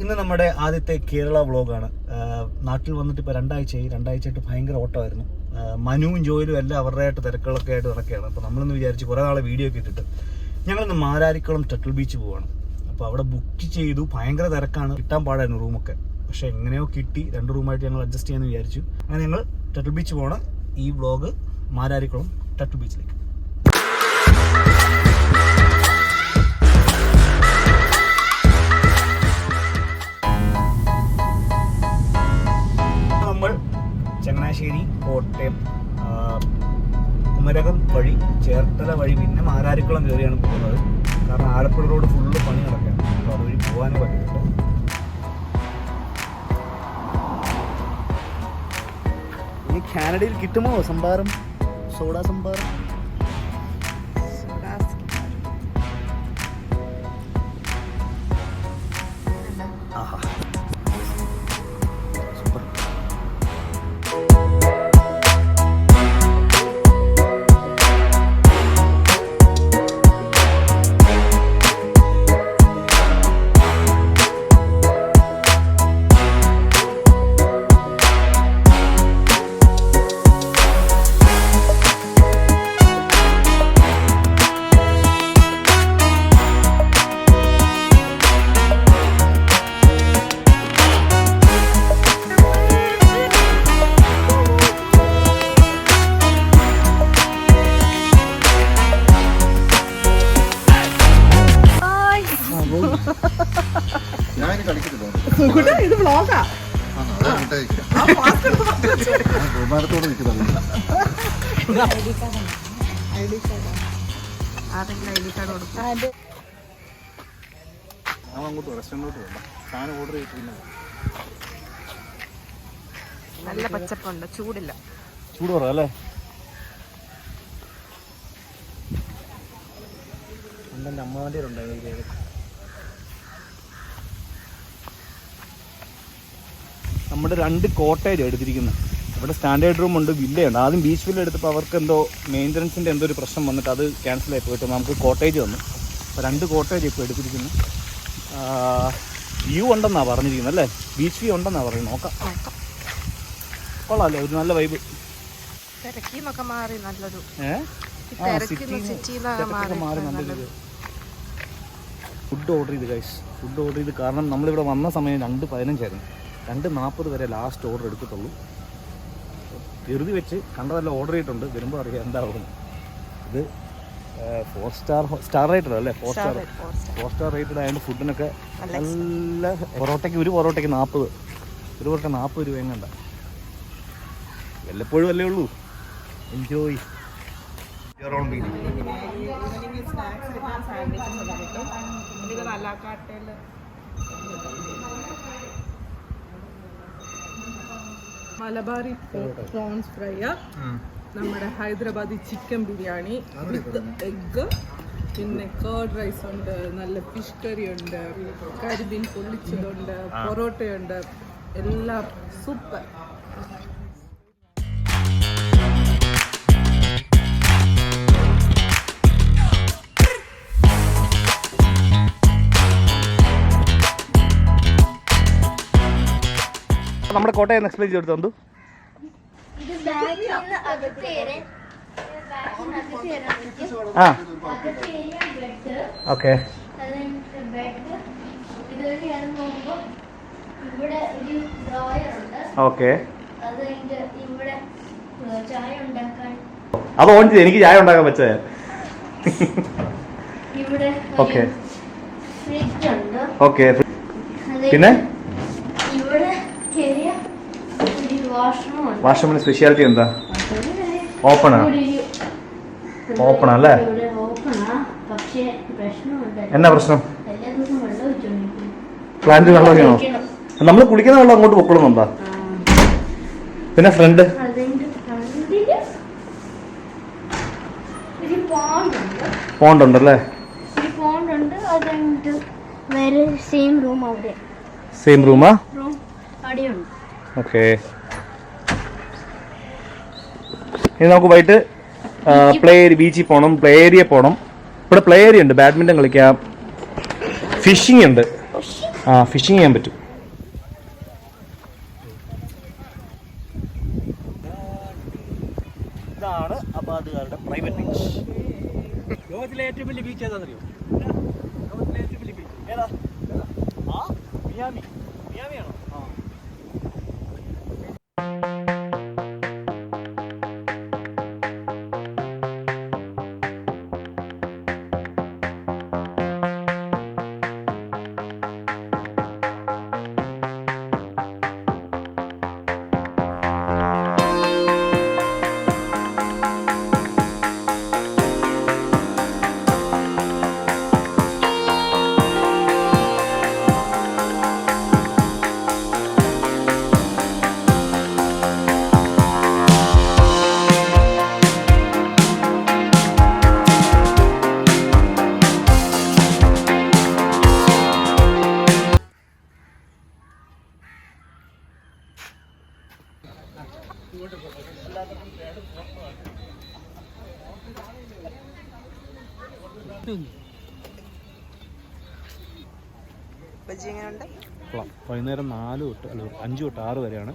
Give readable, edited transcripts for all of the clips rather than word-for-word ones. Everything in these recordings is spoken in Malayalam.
ഇന്ന് നമ്മുടെ ആദ്യത്തെ കേരള വ്ളോഗാണ്. നാട്ടിൽ വന്നിട്ട് ഇപ്പോൾ രണ്ടാഴ്ചയായിട്ട് ഭയങ്കര ഓട്ടമായിരുന്നു. മനുവും ജോയിലും എല്ലാം അവരുടെയായിട്ട് തിരക്കുകളൊക്കെ ആയിട്ട് നടക്കുകയാണ്. അപ്പോൾ നമ്മളിന്ന് വിചാരിച്ച് കുറേ നാളെ വീഡിയോ ഒക്കെ ഇട്ടിട്ട് ഞങ്ങളിന്ന് മാരാരിക്കുളം ടട്ടിൽ ബീച്ച് പോവാണ്. അപ്പോൾ അവിടെ ബുക്ക് ചെയ്തു, ഭയങ്കര തിരക്കാണ്, കിട്ടാൻ പാടായിരുന്നു റൂമൊക്കെ. പക്ഷേ എങ്ങനെയോ കിട്ടി, 2 റൂമായിട്ട് ഞങ്ങൾ അഡ്ജസ്റ്റ് ചെയ്യാമെന്ന് വിചാരിച്ചു. അങ്ങനെ ഞങ്ങൾ ടട്ടിൽ ബീച്ച് പോവാണ്. ഈ വ്ളോഗ് മാരാരിക്കുളം ടട്ടിൽ ബീച്ചിലേക്ക്. നമ്മൾ ചങ്ങനാശ്ശേരി, കോട്ടയം, കുമരകം വഴി, ചേർത്തല വഴി, പിന്നെ മാരാരിക്കുളം കയറിയാണ് പോകുന്നത്. കാരണം ആലപ്പുഴ റോഡ് ഫുള്ള് പണി നടക്കുകയാണ്. അപ്പോൾ അതുവഴി പോകാനും പറ്റില്ല. ഈ കാനഡയിൽ കിട്ടുമോ സംഭാരം, സോഡാ സംഭാരം? ആഹാ, സൂപ്പർ. ഇത് വ്ളോഗാ. നല്ല പച്ചപ്പുണ്ട്, ചൂടില്ല. ചൂട് കുറവല്ലേ? എൻ്റെ അമ്മാവൻ്റെ ഉണ്ടായി. നമ്മുടെ 2 കോട്ടേജ് എടുത്തിരിക്കുന്നത്. ഇവിടെ സ്റ്റാൻഡേർഡ് റൂം ഉണ്ട്, വില്ലയുണ്ട്. ആദ്യം ബീച്ച് വില്ല എടുത്തപ്പോൾ അവർക്ക് എന്തോ മെയിൻ്റനൻസിൻ്റെ എന്തോ ഒരു പ്രശ്നം വന്നിട്ട് അത് ക്യാൻസലായി പോയിട്ട് നമുക്ക് കോട്ടേജ് വന്നു. അപ്പോൾ 2 കോട്ടേജ് ഇപ്പോൾ എടുത്തിരിക്കുന്നു. വ്യൂ ഉണ്ടെന്നാണ് പറഞ്ഞിരിക്കുന്നത് അല്ലേ? ബീച്ച് വ്യൂ ഉണ്ടെന്നാണ് പറയുന്നത്. നോക്കാം. കൊള്ളാമല്ലേ? ഒരു നല്ല വൈബ്. മാറി നല്ലൊരു മാറി നല്ലൊരു. ഫുഡ് ഓർഡർ ചെയ്ത് ഗൈസ്, ഫുഡ് ഓർഡർ ചെയ്ത്. കാരണം നമ്മളിവിടെ വന്ന സമയം 2:15 2:40 വരെ ലാസ്റ്റ് ഓർഡർ എടുക്കത്തുള്ളൂ. ധൃതി വെച്ച് കണ്ടതെല്ലാം ഓർഡർ ചെയ്തിട്ടുണ്ട്. വരുമ്പോൾ അറിയാം എന്താവും. ഇത് 4 സ്റ്റാർ റേറ്റഡ് അല്ലേ? 4 സ്റ്റാർ റേറ്റഡ് ആയതുകൊണ്ട് ഫുഡിനൊക്കെ നല്ല. പൊറോട്ടയ്ക്ക് ഒരു പൊറോട്ടയ്ക്ക് 40, ഒരു പൊറോട്ട 40 രൂപ എങ്ങണ്ട. വല്ലപ്പോഴും അല്ലേ ഉള്ളൂ. Enjoy your own meeting. Malabari prawns fry, നമ്മുടെ Hyderabadi chicken biryani with egg, പിന്നെ കേർഡ് റൈസ് ഉണ്ട്, നല്ല ഫിഷ് കറി ഉണ്ട്, കരിമീൻ പൊള്ളിച്ചതുണ്ട്, പൊറോട്ടയുണ്ട്, എല്ലാം സൂപ്പർ. നമ്മുടെ കോട്ടയം എക്സ്പ്ലെയിൻ ചെയ്തെടുത്തു. ആ ഓക്കെ. ഓക്കെ, അത് ഓൺ ചെയ്ത് എനിക്ക് ചായ ഉണ്ടാക്കാൻ പറ്റേ. Okay okay. പിന്നെ വാഷ്റൂമിന് സ്പെഷ്യാലിറ്റി എന്താ? ഓപ്പണാ അല്ലേ? എന്നാ പ്രശ്നം? പ്ലാന്റ് വെള്ളമൊക്കെയാണോ? നമ്മൾ കുളിക്കുന്ന വെള്ളം അങ്ങോട്ട് പൊക്കോളുന്നുണ്ടോ? പിന്നെ ഫ്രണ്ട് പോണ്ട് ഉണ്ടല്ലേ? സെയിം റൂമാ? ഓക്കെ. ഇനി നമുക്ക് പോയിട്ട് പ്ലേ ബീച്ചിൽ പോകണം, പ്ലേ ഏരിയ പോകണം. ഇവിടെ പ്ലേ ഏരിയ ഉണ്ട്, ബാഡ്മിൻ്റൺ കളിക്കാം, ഫിഷിംഗ് ഉണ്ട്. ഫിഷിങ് ചെയ്യാൻ പറ്റും. ഇതാണ് അബാദുകാരുടെ പ്രൈവറ്റ് ബീച്ച്. ലോകത്തിലെ ഏറ്റവും വലിയ ബീച്ച് ഏതാണെന്നറിയോ? ലോകത്തിലെ ഏറ്റവും വലിയ ബീച്ച് ഏതാ? മിയാമി. മിയാമിയാണോ? വൈകുന്നേരം 4 തൊട്ട് 5 തൊട്ട് 6 വരെയാണ്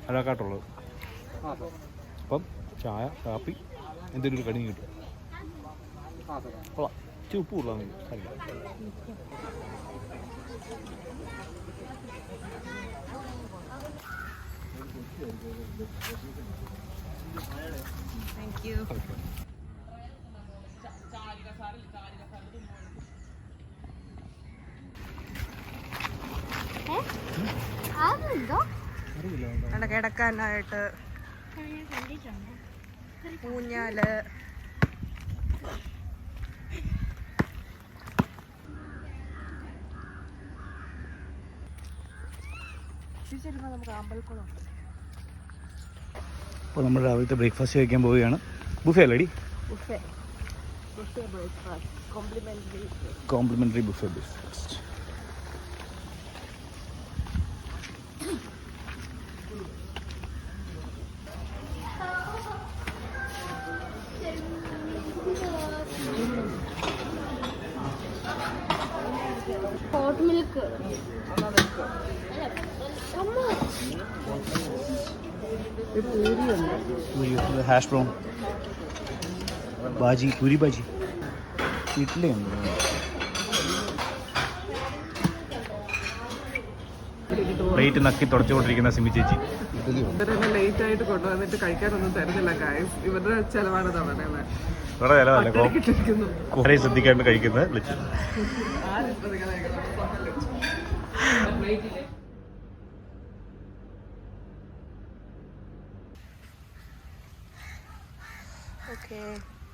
അഴക്കാട്ടുള്ളത്. അപ്പം ചായ കാപ്പി എന്തെങ്കിലും ഒരു കടിഞ്ഞ് കിട്ടും. കൊള്ളാം. ഇച്ചിരി ഉപ്പ് കൂടുതലാണ്. Thank you. അവിടെ കിടക്കാനായിട്ട് ഊഞ്ഞാല്, നമുക്ക് അമ്പലക്കുളം. അപ്പോൾ നമ്മൾ രാവിലത്തെ ബ്രേക്ക്ഫാസ്റ്റ് കഴിക്കാൻ പോവുകയാണ്. ബുഫേ അല്ലേടി? Complimentary buffet breakfast. Hot milk hash brown, bhaji, puri bhaji, idli ഉണ്ട്. പ്ലേറ്റ് നക്കി തുടച്ചുകൊണ്ടിരിക്കുന്ന സിമി ചേച്ചി. ഇവരെന്നെ ലേറ്റ് ആയിട്ട് കൊണ്ടുവന്നിട്ട് കഴിക്കാനൊന്നും തരുന്നില്ല ഗായ്സ്. ഇവരുടെ ചെലവാണ് തവണ. വേറെ ചിലവല്ല, കുറെ ശ്രദ്ധിക്കാണ്ട് കഴിക്കുന്നത്.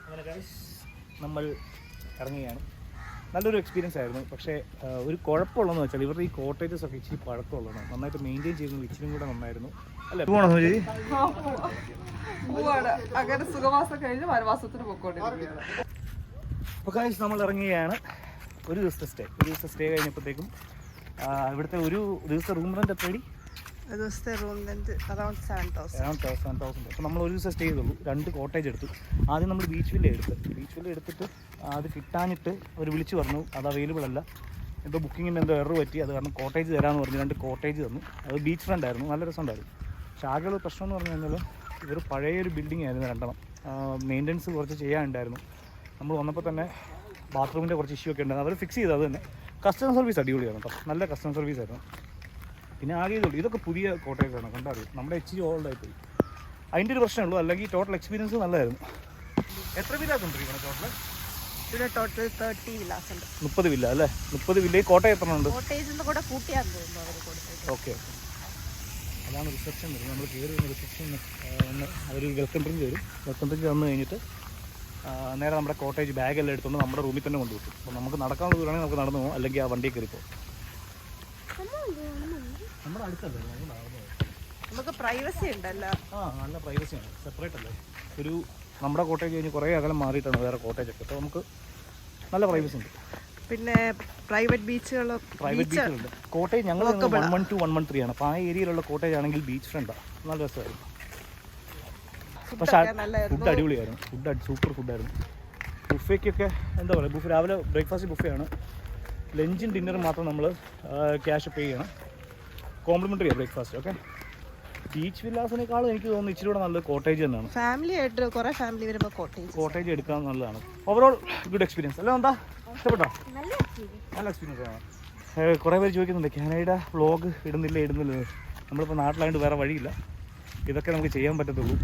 അങ്ങനെ ഗൈസ് നമ്മൾ ഇറങ്ങുകയാണ്. നല്ലൊരു എക്സ്പീരിയൻസ് ആയിരുന്നു. പക്ഷേ ഒരു കുഴപ്പമുള്ളതെന്ന് വെച്ചാൽ ഇവരുടെ ഈ കോട്ടേജസ് ഒക്കെ ഇച്ചിരി പഴക്കമുള്ളതാണ്. നന്നായിട്ട് മെയിൻറ്റെയിൻ ചെയ്യുന്നത് ഇച്ചിരി കൂടെ നന്നായിരുന്നു. അല്ലേ? പോകണോ ചേച്ചി? അങ്ങനെ സുഖവാസം കഴിഞ്ഞ് വനവാസത്തിന് പോയിക്കൊണ്ടിരിക്കുകയാണ്. അപ്പോൾ ഗൈസ് നമ്മൾ ഇറങ്ങുകയാണ്. ഒരു ദിവസത്തെ സ്റ്റേ കഴിഞ്ഞപ്പോഴത്തേക്കും ഇവിടുത്തെ ഒരു ദിവസത്തെ റൂം റെന്റ് എത്രയടി? ഒരു ദിവസത്തെ റൂം റെന്റ് അറൗണ്ട് 7,000. അപ്പോൾ നമ്മൾ ഒരു ദിവസം സ്റ്റേ ചെയ്തുള്ളൂ. 2 കോട്ടേജ് എടുത്തു. ആദ്യം നമ്മൾ ബീച്ച് വില്ല എടുത്തിട്ട് അത് കിട്ടാനിട്ട് അവർ വിളിച്ചു പറഞ്ഞു അത് അവൈലബിൾ അല്ല, എന്തോ ബുക്കിങ്ങിന് എന്തോ എറർ പറ്റി, അത് കാരണം കോട്ടേജ് തരാമെന്ന് പറഞ്ഞു 2 കോട്ടേജ് തന്നു. അത് ബീച്ച് ഫ്രണ്ട് ആയിരുന്നു, നല്ല രസമുണ്ടായിരുന്നു. പക്ഷേ ആകെയുള്ള പ്രശ്നം എന്ന് പറഞ്ഞു കഴിഞ്ഞാൽ ഇവർ പഴയൊരു ബിൽഡിംഗ് ആയിരുന്നു 2 മെയിൻ്റനൻസ് കുറച്ച് ചെയ്യാനുണ്ടായിരുന്നു. നമ്മൾ വന്നപ്പോൾ തന്നെ ബാത്റൂമിൻ്റെ കുറച്ച് ഇഷ്യൂ ഒക്കെ ഉണ്ടായിരുന്നു. അവർ ഫിക്സ് ചെയ്തത് അത് തന്നെ. കസ്റ്റമർ സർവീസ് അടിപൊളിയാണ് കേട്ടോ, നല്ല കസ്റ്റമർ സർവീസ് ആയിരുന്നു. പിന്നെ ആകെ ഇതുള്ളൂ, ഇതൊക്കെ പുതിയ കോട്ടേജാണ്, കണ്ടറിയും. നമ്മുടെ ഇച്ചിരി ഓൾഡായിപ്പോയി, അതിൻ്റെ ഒരു പ്രശ്നമുള്ളൂ. അല്ലെങ്കിൽ ടോട്ടൽ എക്സ്പീരിയൻസ് നല്ലതായിരുന്നു. എത്ര വില്ലാസ് ഉണ്ട് ടോട്ടൽ? ഇവിടെ ടോട്ടൽ 30 വില്ലാസ് ഉണ്ട്. 30 വില്ല അല്ലേ? 30 വില്ലയിൽ കോട്ടയം എത്ര ഉണ്ട്? കോട്ടേജിന്റെ കൂടെ കൂട്ടിയാന്ന് തോന്നുന്നു അവർ കൊടുത്തത്. ഓക്കെ, അതാണ് റിസപ്ഷൻ വരുന്നത്. നമ്മൾ കയറി വരുന്ന റിസപ്ഷൻ അവർ വെൽക്കം ഡ്രിങ്ക് വരും. വെൽക്കം ഡ്രിങ്ക് വന്നു കഴിഞ്ഞിട്ട് നേരെ നമ്മുടെ കോട്ടേജ് ബാഗെല്ലാം എടുത്തുകൊണ്ട് നമ്മുടെ റൂമിൽ തന്നെ കൊണ്ടുപോകും. അപ്പോൾ നമുക്ക് നടക്കാനുള്ള ദൂരമാണെങ്കിൽ നമുക്ക് നടന്നു പോകും, അല്ലെങ്കിൽ ആ വണ്ടിയിൽ കയറി പോകും. നമ്മുടെ അടുത്തല്ലേ, നമുക്ക് പ്രൈവസി ഉണ്ടല്ലോ. നല്ല പ്രൈവസിയാണ്, സെപ്പറേറ്റ് അല്ലേ. ഒരു നമ്മുടെ കോട്ടേജ് കഴിഞ്ഞ് കുറേ അകലം മാറിയിട്ടാണ് വേറെ കോട്ടേജൊക്കെ. അപ്പോൾ നമുക്ക് നല്ല പ്രൈവസി ഉണ്ട്. പിന്നെ പ്രൈവറ്റ് ബീച്ചുകളുണ്ട്. കോട്ടേജ് ഞങ്ങൾ 112, 113 ആണ്. അപ്പോൾ ആ ഏരിയയിലുള്ള കോട്ടേജ് ആണെങ്കിൽ ബീച്ച് ഫ്രണ്ടാണ്, നല്ല രസമായിരുന്നു. പക്ഷേ ഫുഡ് അടിപൊളിയായിരുന്നു, സൂപ്പർ ഫുഡായിരുന്നു. ബുഫേക്കൊക്കെ എന്താ പറയുക, രാവിലെ ബ്രേക്ക്ഫാസ്റ്റ് ബുഫേ ആണ്. ലഞ്ചും ഡിന്നറും മാത്രം നമ്മൾ ക്യാഷ് പേ ചെയ്യണം. Complimentary breakfast. ഓക്കെ. ബീച്ച് വില്ലാസിനേക്കാളും എനിക്ക് തോന്നുന്നു ഇച്ചിരി കൂടെ നല്ലത് കോട്ടേജ് തന്നെയാണ്. ഫാമിലി ആയിട്ട് കുറേ ഫാമിലി വരുമ്പോൾ കോട്ടേജ് എടുക്കാൻ നല്ലതാണ്. ഓവറോൾ ഗുഡ് എക്സ്പീരിയൻസ് അല്ല? എന്താ ഇഷ്ടപ്പെട്ടോ? നല്ല എക്സ്പീരിയൻസ് ആണ്. കുറേ പേര് ചോദിക്കുന്നുണ്ട് കാനഡ വ്ളോഗ് ഇടുന്നില്ല. നമ്മളിപ്പോൾ നാട്ടിലായതുകൊണ്ട് വേറെ വഴിയില്ല, ഇതൊക്കെ നമുക്ക് ചെയ്യാൻ പറ്റത്തുള്ളൂ.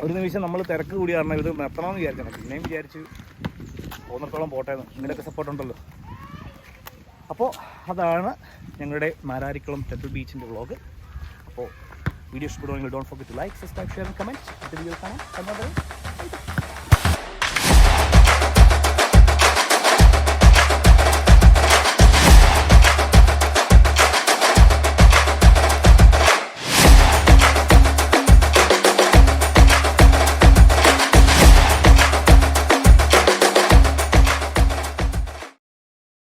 ഒരു നിമിഷം നമ്മൾ തിരക്ക് കൂടി കാരണം ഇത് നിർത്തണമെന്ന് വിചാരിക്കണം. പിന്നെയും വിചാരിച്ച് പോകുന്നിടത്തോളം പോട്ടേന്ന്. നിങ്ങളുടെയൊക്കെ സപ്പോർട്ട് ഉണ്ടല്ലോ. അപ്പോൾ അതാണ് ഞങ്ങളുടെ മാരാരിക്കുളം ടെമ്പിൾ ബീച്ചിൻ്റെ വ്ളോഗ്. അപ്പോൾ വീഡിയോ ഇഷ്ടപ്പെടുവാണെങ്കിൽ don't forget to like, subscribe, share and comment. Video കാണാം.